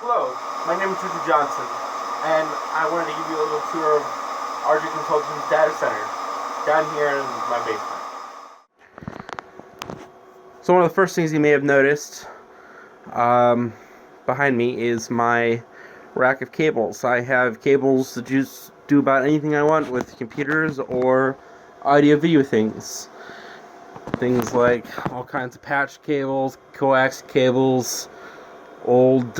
Hello, my name is Richard Johnson, and I wanted to give you a little tour of RJ Consulting's data center down here in my basement. So one of the first things you may have noticed behind me is my rack of cables. I have cables that just do about anything I want with computers or audio video things. Things like all kinds of patch cables, coax cables, old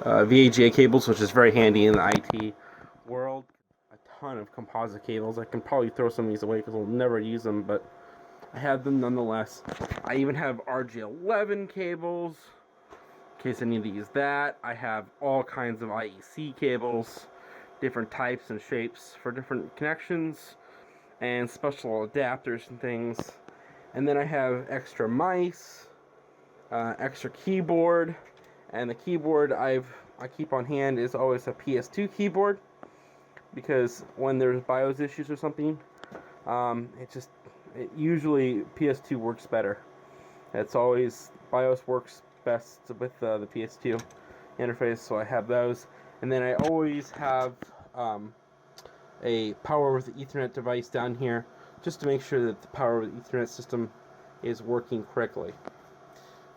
VGA cables, which is very handy in the IT world. A ton of composite cables. I can probably throw some of these away because I'll never use them, but I have them nonetheless. I even have RJ11 cables in case I need to use that. I have all kinds of IEC cables, different types and shapes for different connections, and special adapters and things. And then I have extra mice, extra keyboard, and the keyboard I keep on hand is always a PS2 keyboard, because when there's BIOS issues or something, usually PS2 works better. It's always BIOS works best with the PS2 interface, so I have those. And then I always have a power with Ethernet device down here, just to make sure that the power with Ethernet system is working correctly.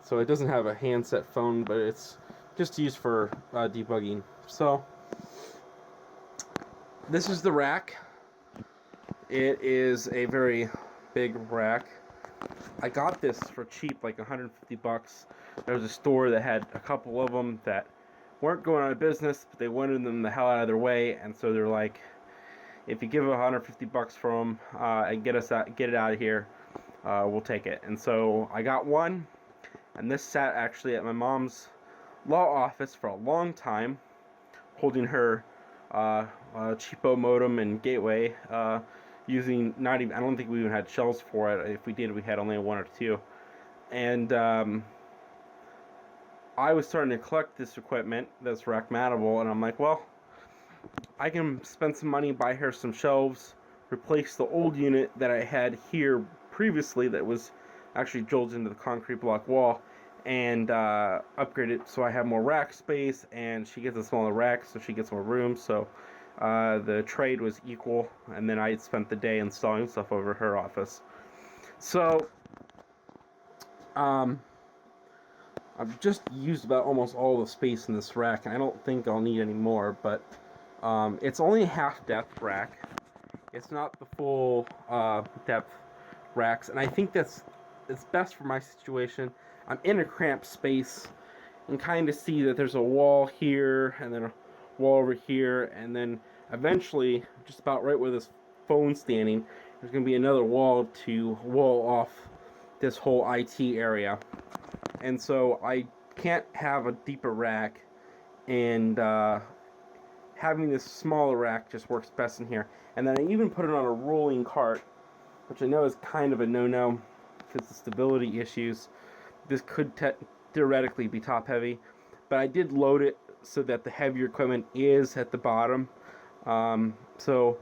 So it doesn't have a handset phone, but it's just used for debugging. So this is the rack. It is a very big rack. I got this for cheap, like 150 bucks. There was a store that had a couple of them that weren't going out of business, but they wanted them the hell out of their way, and so they're like, if you give 150 bucks for them and get it out of here, we'll take it. And so I got one, and this sat actually at my mom's law office for a long time, holding her cheapo modem and gateway, using I don't think we even had shells for it. If we did, we had only one or two. And I was starting to collect this equipment that's rack mountable, and I'm like, well, I can spend some money, buy her some shelves, replace the old unit that I had here previously that was actually drilled into the concrete block wall, and upgrade it so I have more rack space, and she gets a smaller rack so she gets more room. So the trade was equal, and then I spent the day installing stuff over her office. So I've just used about almost all the space in this rack, and I don't think I'll need any more, but it's only a half-depth rack. It's not the full depth racks, and I think it's best for my situation. I'm in a cramped space and kind of see that there's a wall here and then a wall over here, and then eventually, just about right where this phone's standing, there's going to be another wall to wall off this whole IT area. And so I can't have a deeper rack, and having this smaller rack just works best in here. And then I even put it on a rolling cart, which I know is kind of a no-no because of stability issues. This could theoretically be top heavy, but I did load it so that the heavier equipment is at the bottom. So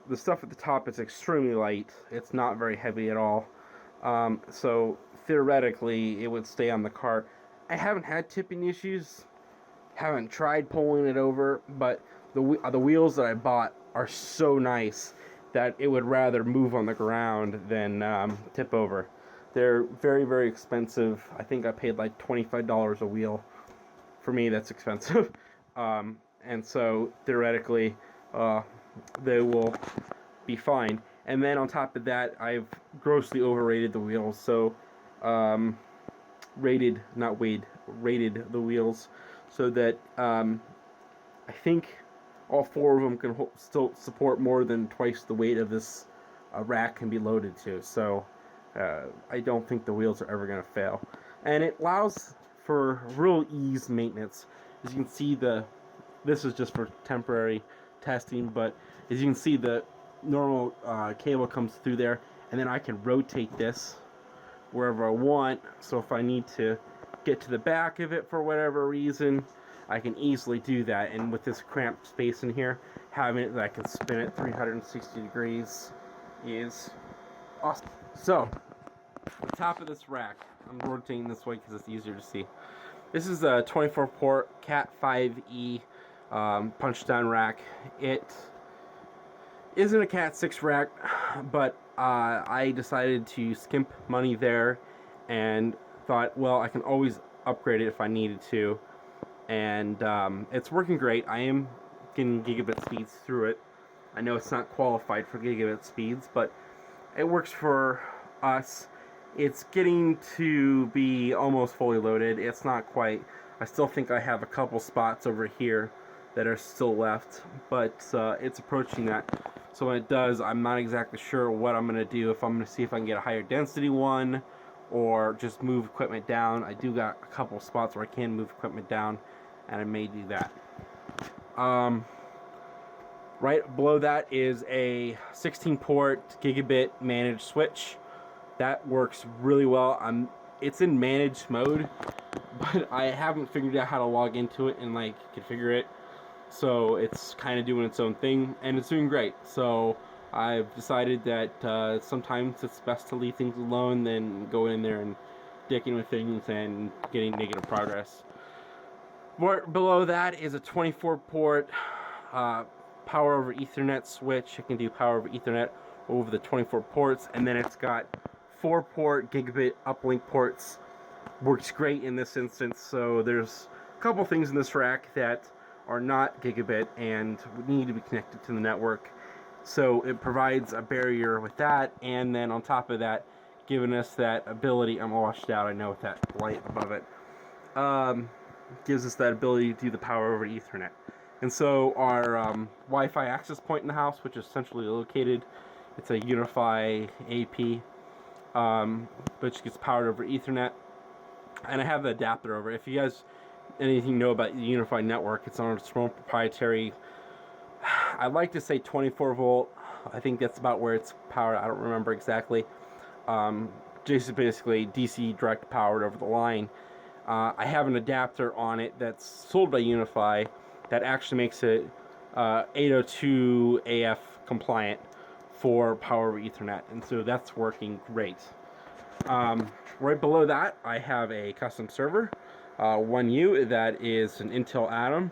the stuff at the top is extremely light. It's not very heavy at all. So theoretically, it would stay on the cart. I haven't had tipping issues. Haven't tried pulling it over, but the wheels that I bought are so nice that it would rather move on the ground than tip over. They're very, very expensive. I think I paid like $25 a wheel. For me, that's expensive. And so, theoretically, they will be fine. And then on top of that, I've grossly overrated the wheels. So, rated the wheels so that I think all four of them can still support more than twice the weight of this rack can be loaded to. So I don't think the wheels are ever going to fail. And it allows for real ease maintenance. As you can see, this is just for temporary testing, but as you can see, the normal cable comes through there, and then I can rotate this wherever I want. So if I need to get to the back of it for whatever reason, I can easily do that. And with this cramped space in here, having it that I can spin it 360 degrees is awesome. So, the top of this rack, I'm rotating this way because it's easier to see. This is a 24-port Cat 5e punch-down rack. It isn't a Cat 6 rack, but I decided to skimp money there and thought, well, I can always upgrade it if I needed to. And it's working great. I am getting gigabit speeds through it. I know it's not qualified for gigabit speeds, but it works for us. It's getting to be almost fully loaded. It's not quite. I still think I have a couple spots over here that are still left, but it's approaching that. So when it does, I'm not exactly sure what I'm going to do. If I'm going to see if I can get a higher density one or just move equipment down. I do got a couple spots where I can move equipment down, and I may do that. Right below that is a 16-port gigabit managed switch. That works really well. It's in managed mode, but I haven't figured out how to log into it and like configure it. So it's kind of doing its own thing, and it's doing great. So I've decided that sometimes it's best to leave things alone than go in there and dicking with things and getting negative progress. Right below that is a 24-port power over Ethernet switch. It can do power over Ethernet over the 24 ports, and then it's got 4-port gigabit uplink ports. Works great in this instance. So there's a couple things in this rack that are not gigabit and need to be connected to the network. So it provides a barrier with that, and then on top of that, giving us that ability. I'm washed out, I know, with that light above it. Gives us that ability to do the power over Ethernet. And so our Wi-Fi access point in the house, which is centrally located, it's a UniFi AP, which gets powered over Ethernet. And I have the adapter over. If you guys anything know about the UniFi network, it's on its own proprietary, I'd like to say 24 volt. I think that's about where it's powered. I don't remember exactly. Just basically DC direct powered over the line. I have an adapter on it that's sold by UniFi that actually makes it 802 AF compliant for power over Ethernet, and so that's working great. Right below that, I have a custom server, 1U, that is an Intel Atom.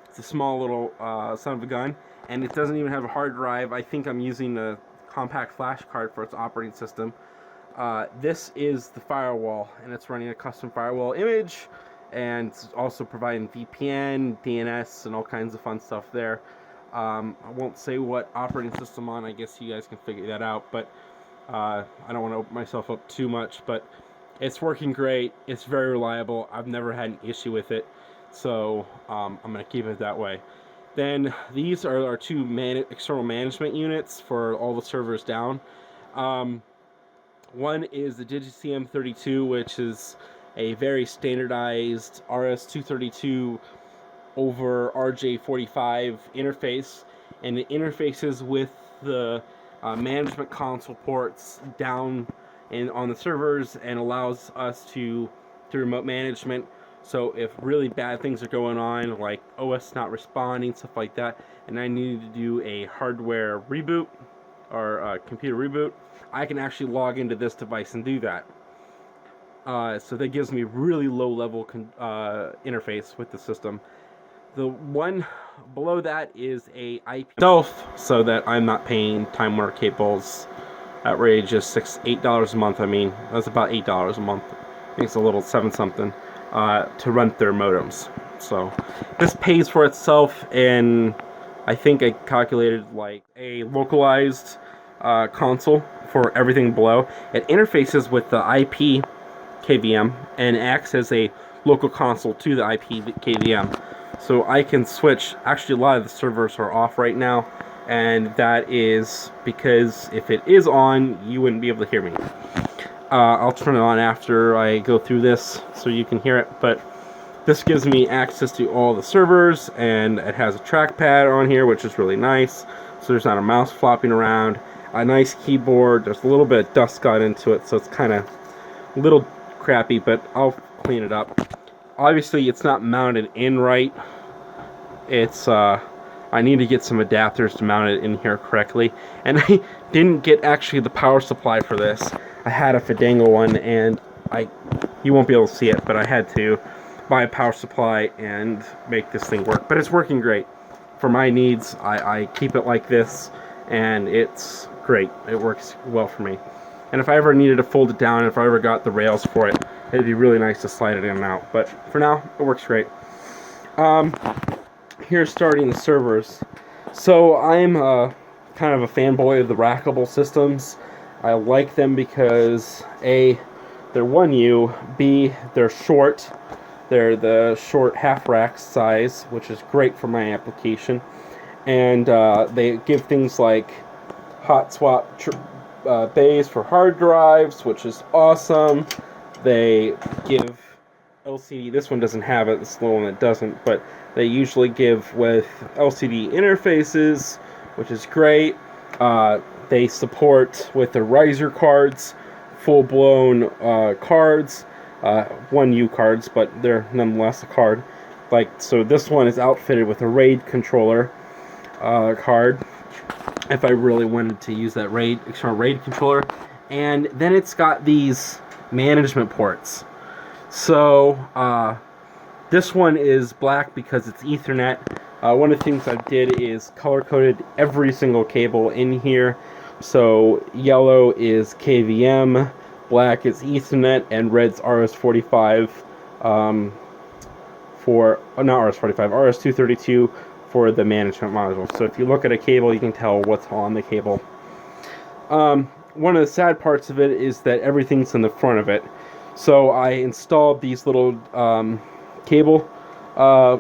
It's a small little son of a gun, and it doesn't even have a hard drive. I think I'm using a compact flash card for its operating system. This is the firewall, and it's running a custom firewall image, and it's also providing VPN, DNS, and all kinds of fun stuff there. I won't say what operating system on. I guess you guys can figure that out, but I don't want to open myself up too much, but it's working great. It's very reliable. I've never had an issue with it, so I'm going to keep it that way. Then these are our two external management units for all the servers down. One is the DigiCM32, which is a very standardized RS-232 over RJ45 interface, and it interfaces with the management console ports down and on the servers, and allows us to remote management. So if really bad things are going on, like OS not responding, stuff like that, and I need to do a hardware reboot or a computer reboot, I can actually log into this device and do that. So that gives me really low level interface with the system. The one below that is a IP itself, so that I'm not paying Time Warner Cable's outrageous $8 a month. I mean, that's about $8 a month. I think it's a little 7-something to run their modems. So this pays for itself, and I think I calculated like a localized console for everything below. It interfaces with the IP KVM and acts as a local console to the IP KVM. So I can switch. Actually, a lot of the servers are off right now, and that is because if it is on, you wouldn't be able to hear me. I'll turn it on after I go through this so you can hear it, but this gives me access to all the servers, and it has a trackpad on here, which is really nice, so there's not a mouse flopping around. A nice keyboard. There's a little bit of dust got into it, so it's kind of a little crappy, but I'll clean it up. Obviously, it's not mounted in right. It's I need to get some adapters to mount it in here correctly, and I didn't get actually the power supply for this. I had a Fidango one, and I You won't be able to see it, but I had to buy a power supply and make this thing work. But it's working great. For my needs, I keep it like this, and it's great. It works well for me. And if I ever needed to fold it down, if I ever got the rails for it, it'd be really nice to slide it in and out. But for now, it works great. Here's starting the servers. So I'm kind of a fanboy of the Rackable systems. I like them because A, they're 1U, B, they're short. They're the short half rack size, which is great for my application. And they give things like hot swap bays for hard drives, which is awesome. They give LCD, this one doesn't have it, this little one that doesn't, but they usually give with LCD interfaces, which is great. They support with the riser cards, full-blown cards, 1U cards, but they're nonetheless a card. Like, so this one is outfitted with a RAID controller card, if I really wanted to use that external RAID controller. And then it's got these management ports. So this one is black because it's Ethernet. One of the things I did is color-coded every single cable in here. So yellow is KVM, black is Ethernet, and red's RS-45 not RS-45, RS-232 for the management module. So if you look at a cable, you can tell what's on the cable. One of the sad parts of it is that everything's in the front of it. So I installed these little cable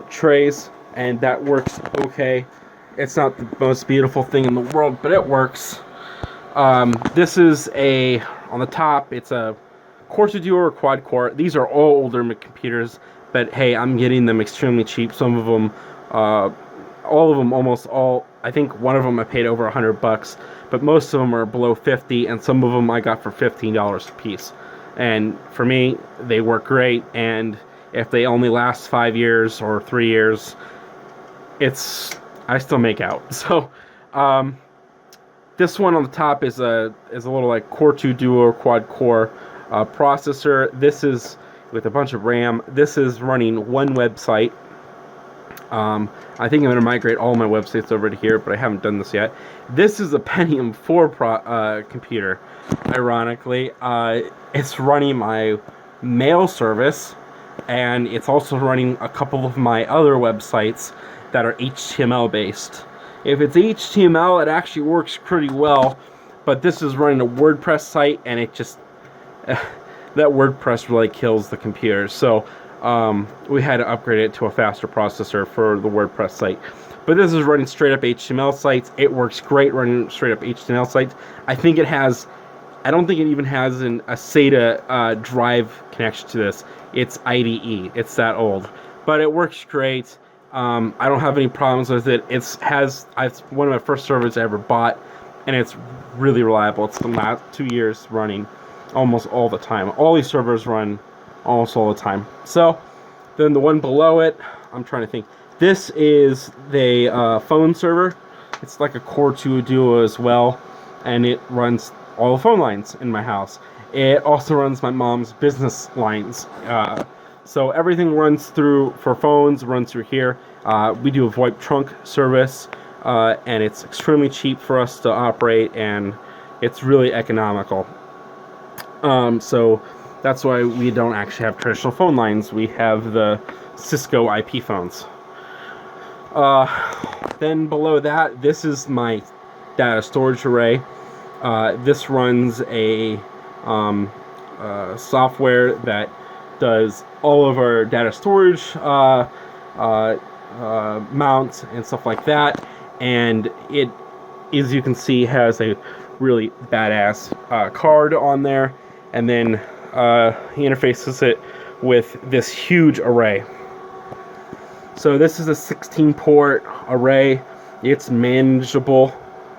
trays, and that works okay. It's not the most beautiful thing in the world, but it works. This is on the top, it's a Corsa Duo or quad core. These are all older computers, but hey, I'm getting them extremely cheap. Some of them, all of them, almost all, I think one of them I paid over $100, but most of them are below 50, and some of them I got for $15 a piece. And for me, they work great, and if they only last 5 years or 3 years, I still make out. So, this one on the top is a little like Core 2 Duo or quad core processor. This is with a bunch of RAM. This is running one website. I think I'm going to migrate all my websites over to here, but I haven't done this yet. This is a Pentium 4 computer, ironically. It's running my mail service, and it's also running a couple of my other websites that are HTML based. If it's HTML, it actually works pretty well, but this is running a WordPress site, and it just, that WordPress really kills the computer. So we had to upgrade it to a faster processor for the WordPress site. But this is running straight up HTML sites. It works great running straight up HTML sites. I think it has, I don't think it even has a SATA drive connection to this. It's IDE. It's that old. But it works great. I don't have any problems with it. It's one of my first servers I ever bought, and it's really reliable. It's the last 2 years running almost all the time. All these servers run almost all the time. So then the one below it, I'm trying to think. This is the phone server. It's like a Core 2 Duo as well, and it runs all the phone lines in my house. It also runs my mom's business lines. So everything runs through, for phones, runs through here. We do a VoIP trunk service, and it's extremely cheap for us to operate, and it's really economical. So that's why we don't actually have traditional phone lines. We have the Cisco IP phones. Then below that, this is my data storage array. This runs a software that does all of our data storage mounts and stuff like that, and it, as you can see, has a really badass card on there, and then he interfaces it with this huge array. So this is a 16-port array. It's manageable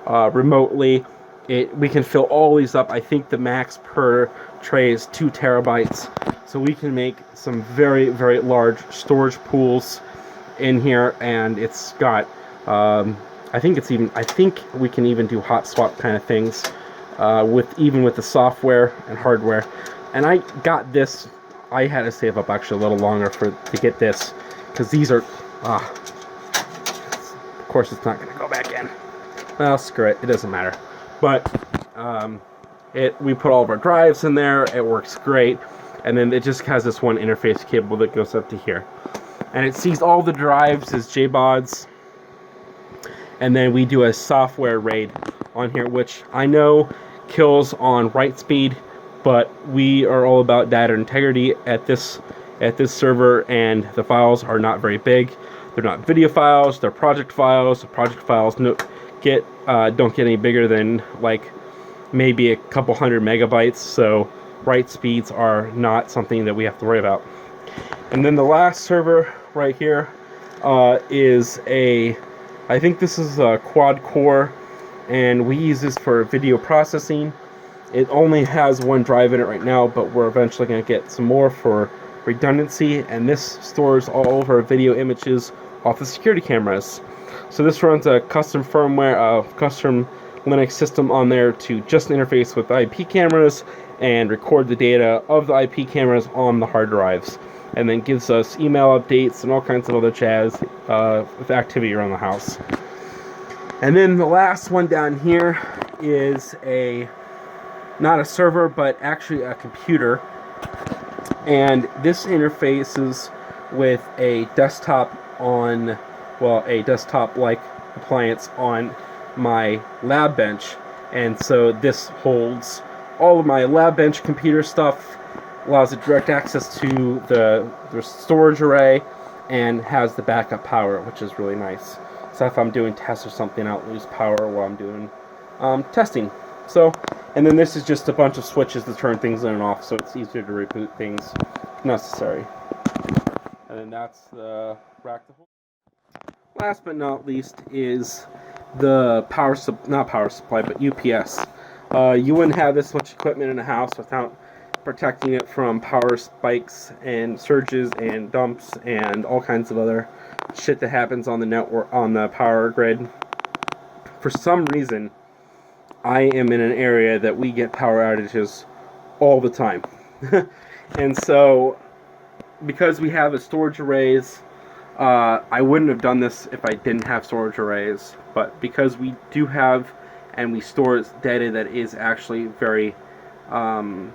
remotely. We can fill all these up. I think the max per tray is 2 terabytes. So we can make some very, very large storage pools in here, and it's got, I think we can even do hot swap kind of things with the software and hardware. And I got this I had to save up actually a little longer to get this, because these are, of course it's not going to go back in. Well, screw it, it doesn't matter. But we put all of our drives in there, it works great, and then it just has this one interface cable that goes up to here. And it sees all the drives as JBODs, and then we do a software RAID on here, which I know kills on write speed, but we are all about data integrity at this server, and the files are not very big. They're not video files, they're project files. The project files don't get any bigger than like maybe a couple hundred megabytes, so write speeds are not something that we have to worry about. And then the last server right here is I think this is a quad core, and we use this for video processing. It only has one drive in it right now, but we're eventually going to get some more for redundancy, and this stores all of our video images off the security cameras. So this runs a custom firmware, custom Linux system on there to just interface with IP cameras and record the data of the IP cameras on the hard drives, and then gives us email updates and all kinds of other jazz with activity around the house. And then the last one down here is not a server, but actually a computer, and this interfaces with a desktop a desktop-like appliance on my lab bench, and so this holds all of my lab bench computer stuff, allows it direct access to the storage array, and has the backup power, which is really nice. So if I'm doing tests or something, I don't lose power while I'm doing testing. So, and then this is just a bunch of switches to turn things on and off, so it's easier to reboot things if necessary. And then that's the rack to hold. Last but not least is the not power supply, but UPS. You wouldn't have this much equipment in a house without protecting it from power spikes and surges and dumps and all kinds of other shit that happens on the network, on the power grid. For some reason, I am in an area that we get power outages all the time. And so, because we have a storage arrays, I wouldn't have done this if I didn't have storage arrays, but because we do have, and we store data that is actually very, that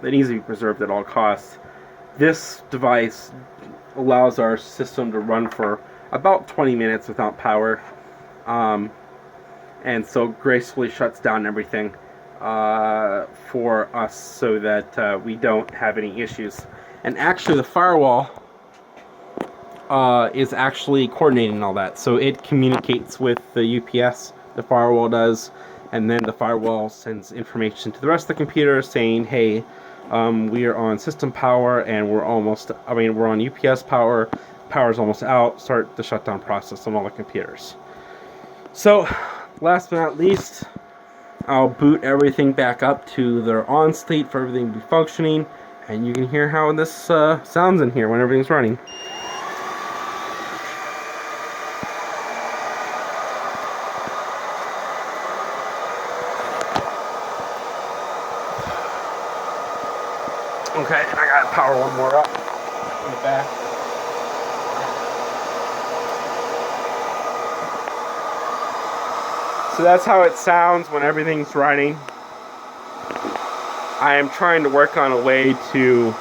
needs to be preserved at all costs, this device allows our system to run for about 20 minutes without power, and so gracefully shuts down everything for us so that we don't have any issues. And actually the firewall is actually coordinating all that, so it communicates with the UPS, the firewall does, and then the firewall sends information to the rest of the computer saying, hey, we are on system power, and we're on UPS power, power's almost out, start the shutdown process on all the computers. So, last but not least, I'll boot everything back up to their on state for everything to be functioning, and you can hear how this sounds in here when everything's running. Okay, I gotta power one more up in the back. So that's how it sounds when everything's running. I am trying to work on a way to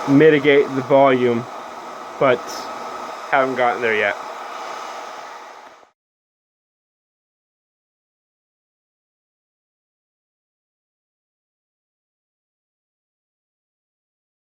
mitigate the volume, but haven't gotten there yet.